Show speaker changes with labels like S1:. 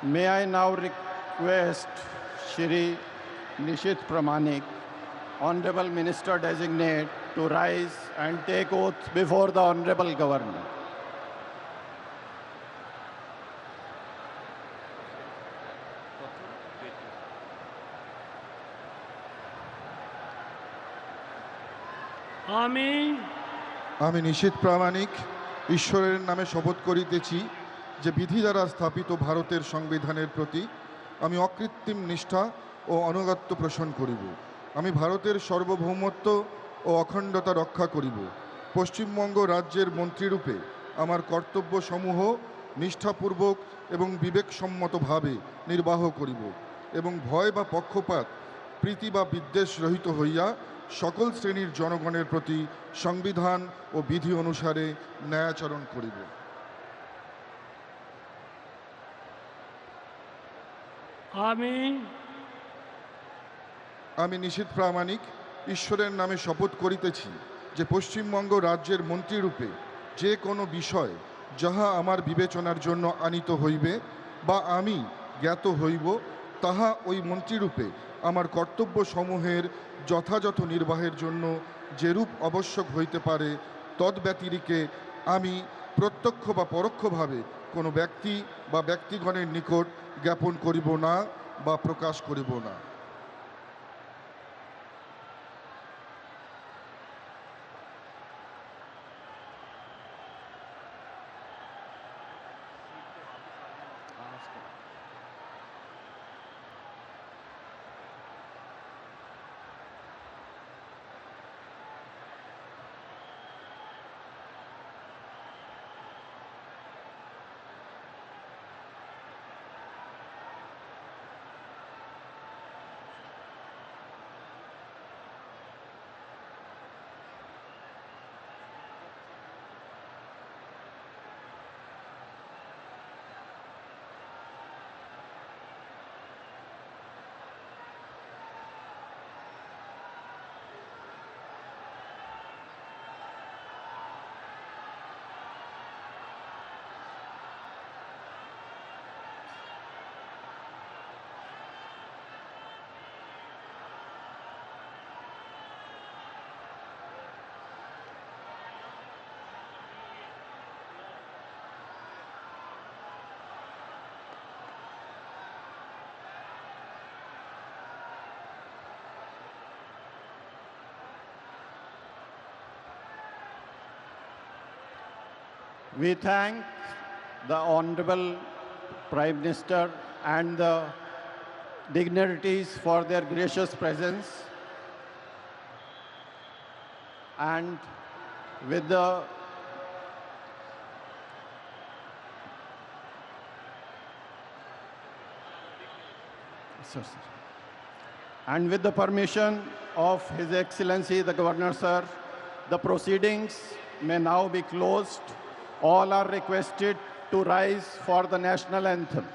S1: May I now request Shri Nishit Pramanik, Honorable Minister Designate, to rise and take oath before the Honorable Governor.
S2: আমি নিশীথ প্রামাণিক ঈশ্বরের নামে শপথ করিতেছি যে বিধি দ্বারা স্থাপিত ভারতের সংবিধানের প্রতি আমি অকৃত্রিম নিষ্ঠা ও আনুগত্য পোষণ করিব। আমি ভারতের সার্বভৌমত্ব ও অখণ্ডতা রক্ষা করিব। পশ্চিমবঙ্গ রাজ্যের মন্ত্রীরূপে আমার কর্তব্যসমূহ নিষ্ঠাপূর্বক এবং বিবেকসম্মতভাবে নির্বাহ করিব এবং ভয় বা পক্ষপাত প্রীতি বা বিদ্বেষ রহিত হইয়া সকল শ্রেণীর জনগণের প্রতি সংবিধান ও বিধি অনুসারে ন্যায়াচরণ করিব। আমি নিশীথ প্রামাণিক ঈশ্বরের নামে শপথ করিতেছি যে পশ্চিমবঙ্গ রাজ্যের মন্ত্রীরূপে যে কোনো বিষয় যাহা আমার বিবেচনার জন্য আনিত হইবে বা আমি জ্ঞাত হইব, তাহা ওই মন্ত্রীরূপে আমার কর্তব্যসমূহের যথাযথ নির্বাহের জন্য যেরূপ আবশ্যক হইতে পারে তদ্ব্যতিরিকে আমি প্রত্যক্ষ বা পরোক্ষভাবে কোনো ব্যক্তি বা ব্যক্তিগণের নিকট জ্ঞাপন করিব না বা প্রকাশ করিব না।
S1: We thank the Honorable Prime Minister and the dignitaries for their gracious presence, and with the permission of His Excellency the Governor Sir, the proceedings may now be closed. All are requested to rise for the national anthem.